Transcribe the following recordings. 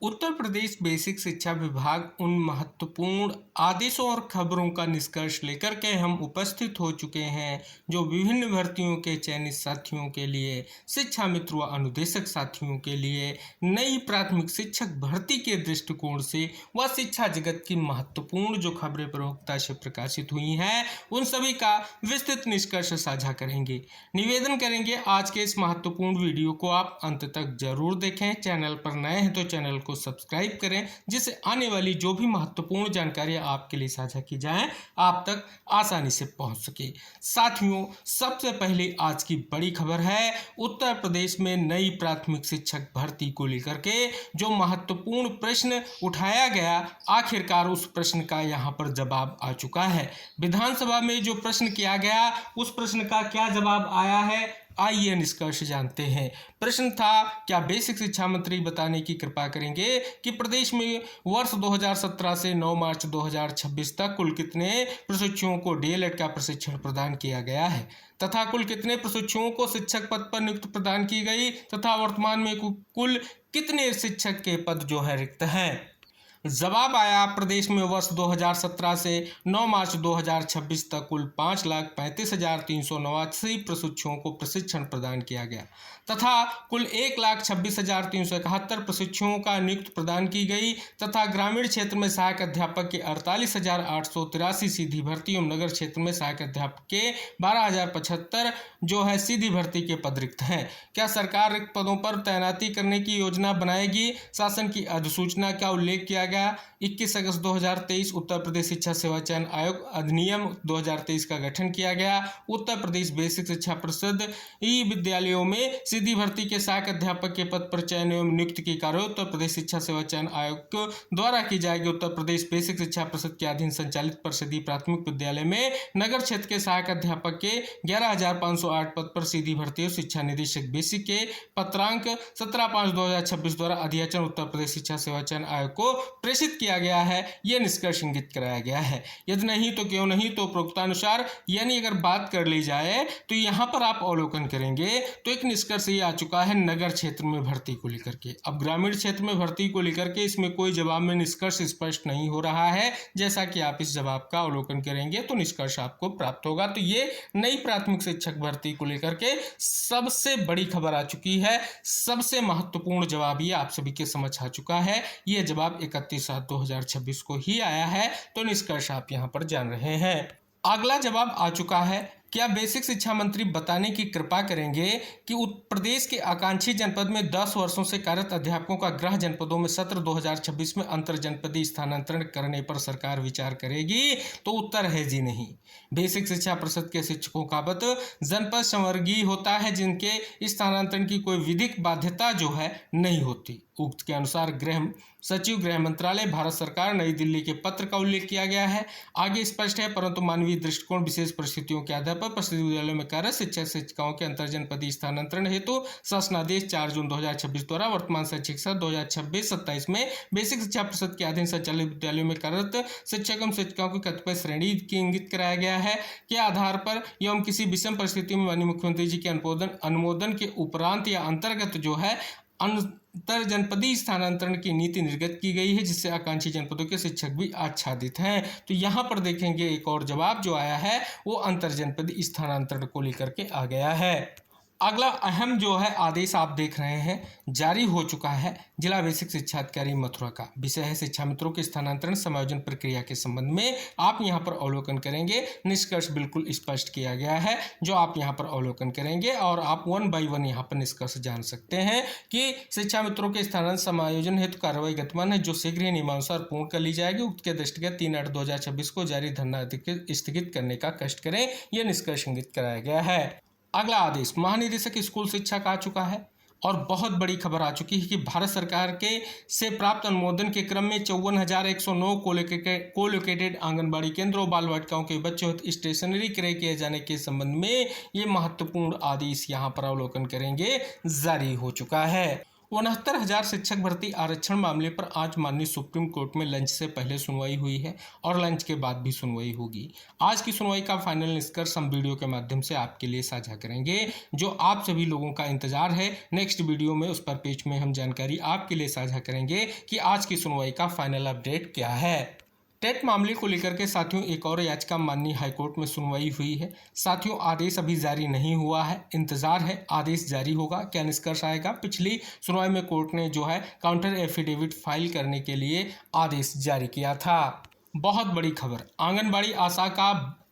Uttar Pradesh basic शिक्षा विभाग उन महत्वपूर्ण आदेशों और खबरों का निष्कर्ष लेकर के हम उपस्थित हो चुके हैं जो विभिन्न भर्तियों के चयनित साथियों के लिए, शिक्षा मित्र व अनुदेशक साथियों के लिए, नई प्राथमिक शिक्षक भर्ती के दृष्टिकोण से व शिक्षा जगत की महत्वपूर्ण जो खबरें प्रमुखता से प्रकाशित हुई हैं उन सभी का विस्तृत निष्कर्ष साझा करेंगे। निवेदन करेंगे आज के इस महत्वपूर्ण वीडियो को आप अंत तक जरूर देखें। चैनल पर नए हैं तो चैनल को सब्सक्राइब करें जिससे आने वाली जो भी महत्वपूर्ण जानकारियां आपके लिए साझा की जाएं आप तक आसानी से पहुंच सके। साथियों, सबसे पहले आज की बड़ी खबर है उत्तर प्रदेश में नई प्राथमिक शिक्षक भर्ती को लेकर के जो महत्वपूर्ण प्रश्न उठाया गया, आखिरकार उस प्रश्न का यहां पर जवाब आ चुका है। विधानसभा में जो प्रश्न किया गया उस प्रश्न का क्या जवाब आया है, आइए निष्कर्ष जानते हैं। प्रश्न था, क्या बेसिक शिक्षा मंत्री बताने की कृपा करेंगे कि प्रदेश में वर्ष 2017 से 9 मार्च 2026 तक कुल कितने प्रशिक्षुओं को डीएलएड का प्रशिक्षण प्रदान किया गया है तथा कुल कितने प्रशिक्षुओं को शिक्षक पद पर नियुक्ति प्रदान की गई तथा वर्तमान में कुल कितने शिक्षक के पद जो है रिक्त हैं। जवाब आया, प्रदेश में वर्ष 2017 से 9 मार्च 2026 तक कुल 5,35,389 प्रशिक्षुओं को प्रशिक्षण प्रदान किया गया तथा कुल 1,26,371 प्रशिक्षुओं का नियुक्ति प्रदान की गई तथा ग्रामीण क्षेत्र में सहायक अध्यापक के 48,883 सीधी भर्ती एवं नगर क्षेत्र में सहायक अध्यापक के 12,075 जो है सीधी भर्ती के पद रिक्त हैं। क्या सरकार रिक्त पदों पर तैनाती करने की योजना बनाएगी? शासन की अधिसूचना का उल्लेख किया गया। 21 अगस्त 2023 उत्तर प्रदेश शिक्षा सेवा चयन आयोग अधिनियम 2023 का गठन किया गया। उत्तर प्रदेश बेसिक शिक्षा परिषद ई विद्यालयों में सीधी भर्ती के सहायक अध्यापक के पद पर चयन एवं नियुक्ति की कार्य उत्तर प्रदेश शिक्षा सेवा चयन आयोग द्वारा की जाएगी। उत्तर प्रदेश बेसिक शिक्षा परिषद के अधीन संचालित परिषदीय प्राथमिक विद्यालय में नगर क्षेत्र के सहायक अध्यापक के 11,508 पद पर सीधी भर्ती और शिक्षा निदेशक बेसिक के पत्रांक 17/5/2026 द्वारा अधियाचन उत्तर प्रदेश शिक्षा सेवा चयन आयोग को प्रेषित किया गया है। यह निष्कर्ष इंगित कराया गया है। यदि नहीं तो क्यों नहीं, तो प्रोक्तानुसार यानी अगर बात कर ली जाए तो यहां पर आप अवलोकन करेंगे तो एक निष्कर्ष ये आ चुका है नगर क्षेत्र में भर्ती को लेकर के। अब ग्रामीण क्षेत्र में भर्ती को लेकर के इसमें कोई जवाब में निष्कर्ष स्पष्ट नहीं हो रहा है। जैसा कि आप इस जवाब का अवलोकन करेंगे तो निष्कर्ष आपको प्राप्त होगा। तो ये नई प्राथमिक शिक्षक भर्ती को लेकर के सबसे बड़ी खबर आ चुकी है, सबसे महत्वपूर्ण जवाब ये आप सभी के समझ आ चुका है। यह जवाब 31/7/2026 को ही आया है, तो निष्कर्ष आप यहां पर जान रहे हैं। अगला जवाब आ चुका है, क्या बेसिक शिक्षा मंत्री बताने की कृपा करेंगे कि उत्तर प्रदेश के आकांक्षी जनपद में 10 वर्षों से कार्यरत अध्यापकों का गृह जनपदों में सत्र 2026 में अंतर जनपदीय स्थानांतरण करने पर सरकार विचार करेगी? तो उत्तर है जी नहीं। बेसिक शिक्षा परिषद के शिक्षकों का पद जनपद संवर्गीय होता है जिनके स्थानांतरण की कोई विधिक बाध्यता जो है नहीं होती। उक्त के अनुसार गृह सचिव गृह मंत्रालय भारत सरकार नई दिल्ली के पत्र का उल्लेख किया गया है। आगे स्पष्ट है, परंतु मानवीय दृष्टिकोण विशेष परिस्थितियों के आधार पर परिषदीय विद्यालयों में कार्यरत शिक्षक शिक्षिकाओं के अंतरजनपदीय स्थानांतरण हेतु शासनादेश 4 जून 2026 द्वारा वर्तमान शैक्षिक सत्र 2026-27 में बेसिक शिक्षा परिषद के अधीन संचालित विद्यालयों में कार्यरत शिक्षक एवं शिक्षिकाओं की कतिपय श्रेणी की इंगित कराया गया है के आधार पर एवं किसी विषम परिस्थिति में माननीय मुख्यमंत्री जी के अनुमोदन के उपरांत या अंतर्गत जो है अंतर जनपदीय स्थानांतरण की नीति निर्गत की गई है जिससे आकांक्षी जनपदों के शिक्षक भी आच्छादित हैं। तो यहाँ पर देखेंगे एक और जवाब जो आया है वो अंतर जनपदीय स्थानांतरण को लेकर के आ गया है। अगला अहम जो है आदेश आप देख रहे हैं जारी हो चुका है जिला बेसिक शिक्षा अधिकारी मथुरा का। विषय है शिक्षा मित्रों के स्थानांतरण समायोजन प्रक्रिया के संबंध में। आप यहां पर अवलोकन करेंगे, निष्कर्ष बिल्कुल स्पष्ट किया गया है जो आप यहां पर अवलोकन करेंगे और आप 1 बाय 1 यहां पर निष्कर्ष जान सकते हैं कि शिक्षा मित्रों के स्थानांतरण समायोजन हेतु कार्रवाई गतिमान है जो शीघ्र ही नियमानुसार पूर्ण कर ली जाएगी। उक्त के दृष्टिगत 3/8/2026 को जारी धरना स्थगित करने का कष्ट करें, यह निष्कर्ष इंगित कराया गया है। अगला आदेश महानिदेशक स्कूल शिक्षा का आ चुका है और बहुत बड़ी खबर आ चुकी है कि भारत सरकार के से प्राप्त अनुमोदन के क्रम में 54,109 कोलोकेटेड आंगनबाड़ी केंद्रों और बाल वाटिकाओं के बच्चों स्टेशनरी क्रय किए जाने के संबंध में ये महत्वपूर्ण आदेश यहाँ पर अवलोकन करेंगे जारी हो चुका है। 69,000 शिक्षक भर्ती आरक्षण मामले पर आज माननीय सुप्रीम कोर्ट में लंच से पहले सुनवाई हुई है और लंच के बाद भी सुनवाई होगी। आज की सुनवाई का फाइनल निष्कर्ष हम वीडियो के माध्यम से आपके लिए साझा करेंगे, जो आप सभी लोगों का इंतजार है। नेक्स्ट वीडियो में उस पर पेज में हम जानकारी आपके लिए साझा करेंगे कि आज की सुनवाई का फाइनल अपडेट क्या है। टेट मामले को लेकर के साथियों एक और याचिका माननीय हाईकोर्ट में सुनवाई हुई है। साथियों आदेश अभी जारी नहीं हुआ है, इंतजार है आदेश जारी होगा, क्या निष्कर्ष आएगा। पिछली सुनवाई में कोर्ट ने जो है काउंटर एफिडेविट फाइल करने के लिए आदेश जारी किया था। बहुत बड़ी खबर, आंगनबाड़ी आशा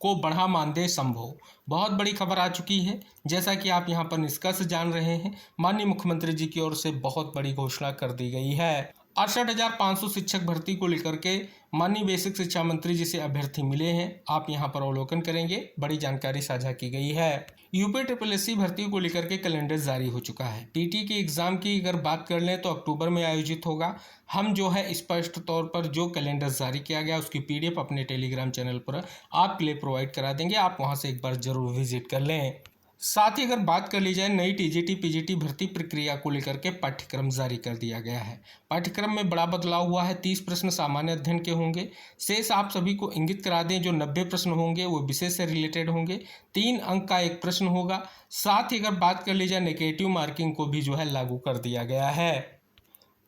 को बढ़ा मानदेय संभव। बहुत बड़ी खबर आ चुकी है। जैसा कि आप यहां पर निष्कर्ष जान रहे हैं, माननीय मुख्यमंत्री जी की ओर से बहुत बड़ी घोषणा कर दी गई है। 68,500 शिक्षक भर्ती को लेकर के माननीय बेसिक शिक्षा मंत्री जी से अभ्यर्थी मिले हैं। आप यहां पर अवलोकन करेंगे, बड़ी जानकारी साझा की गई है। यूपी SSSC भर्ती को लेकर के कैलेंडर जारी हो चुका है। पीटी के एग्जाम की अगर बात कर लें तो अक्टूबर में आयोजित होगा। हम जो है स्पष्ट तौर पर जो कैलेंडर जारी किया गया उसकी PDF अपने टेलीग्राम चैनल पर आपके लिए प्रोवाइड करा देंगे, आप वहां से एक बार जरूर विजिट कर लें। साथ ही अगर बात कर ली जाए नई TGT PGT भर्ती प्रक्रिया को लेकर के पाठ्यक्रम जारी कर दिया गया है। पाठ्यक्रम में बड़ा बदलाव हुआ है। 30 प्रश्न सामान्य अध्ययन के होंगे, शेष आप सभी को इंगित करा दें जो 90 प्रश्न होंगे वो विषय से रिलेटेड होंगे। 3 अंक का एक प्रश्न होगा। साथ ही अगर बात कर ली जाए नेगेटिव मार्किंग को भी जो है लागू कर दिया गया है।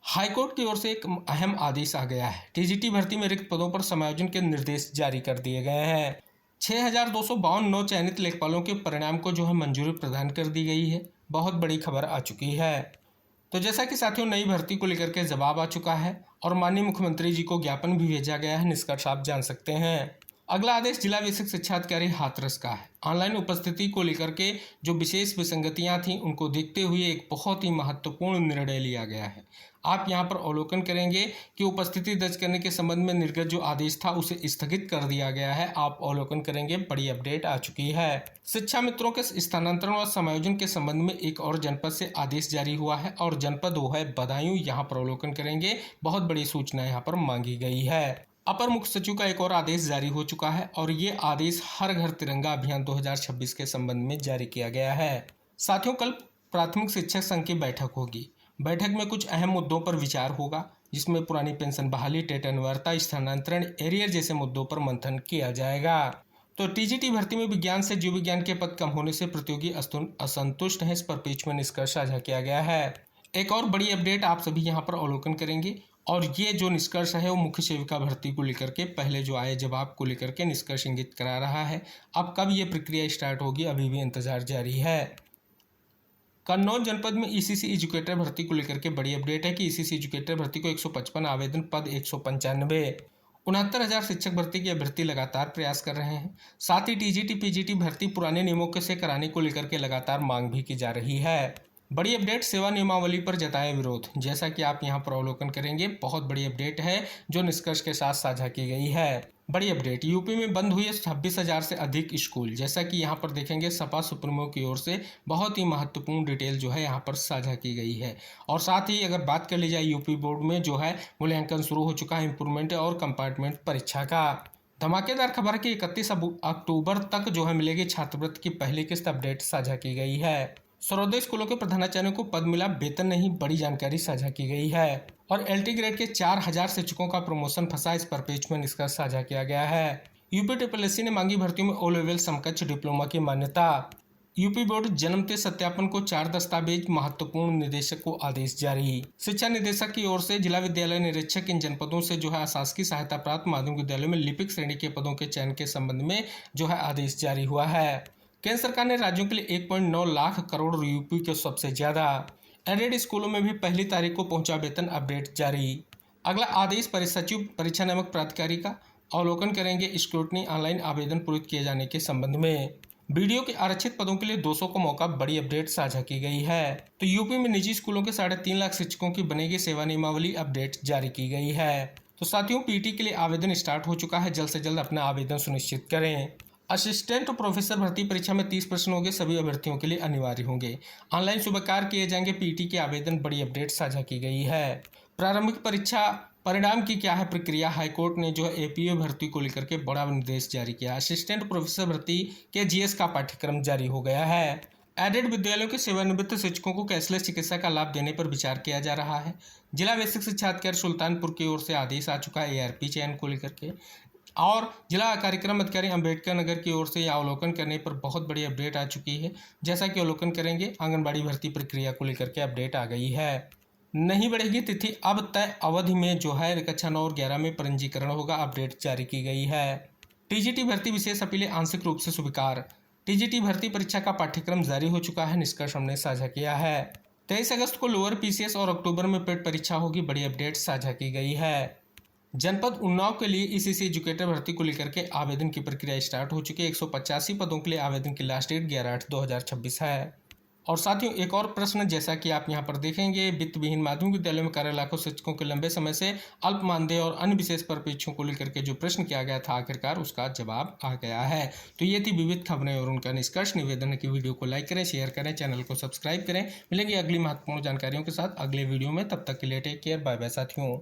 हाईकोर्ट की ओर से एक अहम आदेश आ गया है। TGT भर्ती में रिक्त पदों पर समायोजन के निर्देश जारी कर दिए गए हैं। 6,252 नौ चयनित लेखपालों के परिणाम को जो है मंजूरी प्रदान कर दी गई है। बहुत बड़ी खबर आ चुकी है। तो जैसा कि साथियों नई भर्ती को लेकर के जवाब आ चुका है और माननीय मुख्यमंत्री जी को ज्ञापन भी भेजा गया है, निष्कर्ष आप जान सकते हैं। अगला आदेश जिला बेसिक शिक्षा अधिकारी हाथरस का है। ऑनलाइन उपस्थिति को लेकर के जो विशेष विसंगतियां थीं उनको देखते हुए एक बहुत ही महत्वपूर्ण निर्णय लिया गया है। आप यहां पर अवलोकन करेंगे कि उपस्थिति दर्ज करने के संबंध में निर्गत जो आदेश था उसे स्थगित कर दिया गया है। आप अवलोकन करेंगे, बड़ी अपडेट आ चुकी है। शिक्षा मित्रों के स्थानांतरण और समायोजन के संबंध में एक और जनपद से आदेश जारी हुआ है और जनपद वो है बदायूं। यहाँ पर अवलोकन करेंगे, बहुत बड़ी सूचना यहाँ पर मांगी गई है। अपर मुख्य सचिव का एक और आदेश जारी हो चुका है और ये आदेश हर घर तिरंगा अभियान 2026 के संबंध में जारी किया गया है। साथियों कल प्राथमिक शिक्षक संघ की बैठक होगी। बैठक में कुछ अहम मुद्दों पर विचार होगा, जिसमें पुरानी पेंशन बहाली, टेट अनिवार्यता, स्थानांतरण, एरियर जैसे मुद्दों पर मंथन किया जाएगा। तो TGT भर्ती में विज्ञान से जीव विज्ञान के पद कम होने से प्रतियोगी असंतुष्ट हैं, इस पर पेज में निष्कर्ष साझा किया गया है। एक और बड़ी अपडेट आप सभी यहाँ पर अवलोकन करेंगे और ये जो निष्कर्ष है वो मुख्य सेविका भर्ती को लेकर के पहले जो आए जवाब को लेकर के निष्कर्ष इंगित करा रहा है। अब कब ये प्रक्रिया स्टार्ट होगी अभी भी इंतजार जारी है। कन्नौज जनपद में ECC एजुकेटर भर्ती को लेकर के बड़ी अपडेट है कि ECC एजुकेटर भर्ती को 155 आवेदन, पद 195। 69,000 शिक्षक भर्ती के अभ्यर्थी लगातार प्रयास कर रहे हैं। साथ ही TGT PGT भर्ती पुराने नियमों से कराने को लेकर के लगातार मांग भी की जा रही है। बड़ी अपडेट, सेवा नियमावली पर जताया विरोध। जैसा कि आप यहां पर अवलोकन करेंगे, बहुत बड़ी अपडेट है जो निष्कर्ष के साथ साझा की गई है। बड़ी अपडेट, यूपी में बंद हुए 26,000 से अधिक स्कूल। जैसा कि यहां पर देखेंगे सपा सुप्रीमो की ओर से बहुत ही महत्वपूर्ण डिटेल जो है यहां पर साझा की गई है। और साथ ही अगर बात कर ली जाए यूपी बोर्ड में जो है मूल्यांकन शुरू हो चुका है इम्प्रूवमेंट और कंपार्टमेंट परीक्षा का। धमाकेदार खबर की 31 अक्टूबर तक जो है मिलेगी छात्रवृत्ति की पहली किस्त, अपडेट साझा की गई है। सर्वोदय स्कूलों के प्रधानाचार्यों को पद मिला, वेतन नहीं, बड़ी जानकारी साझा की गई है। और LT ग्रेड के 4,000 शिक्षकों का प्रमोशन फंसा, इस पर पेज में निष्कर्ष साझा किया गया है। यूपी SSSC ने मांगी भर्तियों में O लेवल समकक्ष डिप्लोमा की मान्यता। यूपी बोर्ड जन्मते सत्यापन को 4 दस्तावेज, महत्वपूर्ण निदेशक को आदेश जारी। शिक्षा निदेशक की ओर से जिला विद्यालय निरीक्षक इन जनपदों से जो है अशासकीय सहायता प्राप्त माध्यमिक विद्यालयों में लिपिक श्रेणी के पदों के चयन के संबंध में जो है आदेश जारी हुआ है। केंद्र सरकार ने राज्यों के लिए 1.9 लाख करोड़, यूपी के सबसे ज्यादा। एडेड स्कूलों में भी पहली तारीख को पहुंचा वेतन, अपडेट जारी। अगला आदेश परिसचिव परीक्षा नियामक प्राधिकारी का अवलोकन करेंगे। स्क्रूटनी ऑनलाइन आवेदन पूरित किए जाने के संबंध में वीडियो के आरक्षित पदों के लिए 200 को मौका, बड़ी अपडेट साझा की गई है। तो यूपी में निजी स्कूलों के 3.5 लाख शिक्षकों की बनेगी सेवा नियमावली, अपडेट जारी की गई है। तो साथियों पीटी के लिए आवेदन स्टार्ट हो चुका है, जल्द से जल्द अपना आवेदन सुनिश्चित करें। असिस्टेंट प्रोफेसर भर्ती परीक्षा में 30 प्रश्न होंगे, सभी अभ्यर्थियों के लिए अनिवार्य होंगे। ऑनलाइन स्वीकार किए जाएंगे पीटी के आवेदन, बड़ी अपडेट साझा की गई है। प्रारंभिक परीक्षा परिणाम की क्या है प्रक्रिया, हाईकोर्ट ने जो है APO भर्ती को लेकर के बड़ा निर्देश जारी किया। असिस्टेंट प्रोफेसर भर्ती के GS का पाठ्यक्रम जारी हो गया है। एडेड विद्यालयों के सेवानिवृत्त शिक्षकों को कैशलेस चिकित्सा का लाभ देने पर विचार किया जा रहा है। जिला बेसिक शिक्षा अधिकारी सुल्तानपुर की ओर से आदेश आ चुका है ARP चयन को लेकर के, और जिला कार्यक्रम अधिकारी अंबेडकर नगर की ओर से यह अवलोकन करने पर बहुत बड़ी अपडेट आ चुकी है। जैसा कि अवलोकन करेंगे, आंगनबाड़ी भर्ती प्रक्रिया को लेकर के अपडेट आ गई है। नहीं बढ़ेगी तिथि, अब तय अवधि में जो है कक्षा 9 और 11 में पंजीकरण होगा, अपडेट जारी की गई है। टीजीटी भर्ती विशेष अपीलें आंशिक रूप से स्वीकार। टीजीटी भर्ती परीक्षा का पाठ्यक्रम जारी हो चुका है, निष्कर्ष हमने साझा किया है। 23 अगस्त को लोअर PCS और अक्टूबर में पेड परीक्षा होगी, बड़ी अपडेट साझा की गई है। जनपद उन्नाव के लिए ECC एजुकेटर भर्ती को लेकर के आवेदन की प्रक्रिया स्टार्ट हो चुकी है। 185 पदों के लिए आवेदन की लास्ट डेट 11/8/2026 है। और साथियों, एक और प्रश्न, जैसा कि आप यहां पर देखेंगे, वित्त विहीन माध्यमिक विद्यालयों में कार्य लाखों शिक्षकों के लंबे समय से अल्प मानदेय और अन्य विशेष परिप्रेक्षों को लेकर के जो प्रश्न किया गया था, आखिरकार उसका जवाब आ गया है। तो ये थी विविध खबरें और उनका निष्कर्ष। निवेदन है कि वीडियो को लाइक करें, शेयर करें, चैनल को सब्सक्राइब करें। मिलेंगे अगली महत्वपूर्ण जानकारियों के साथ अगले वीडियो में, तब तक के लिए टेक केयर, बाय बाय साथियों।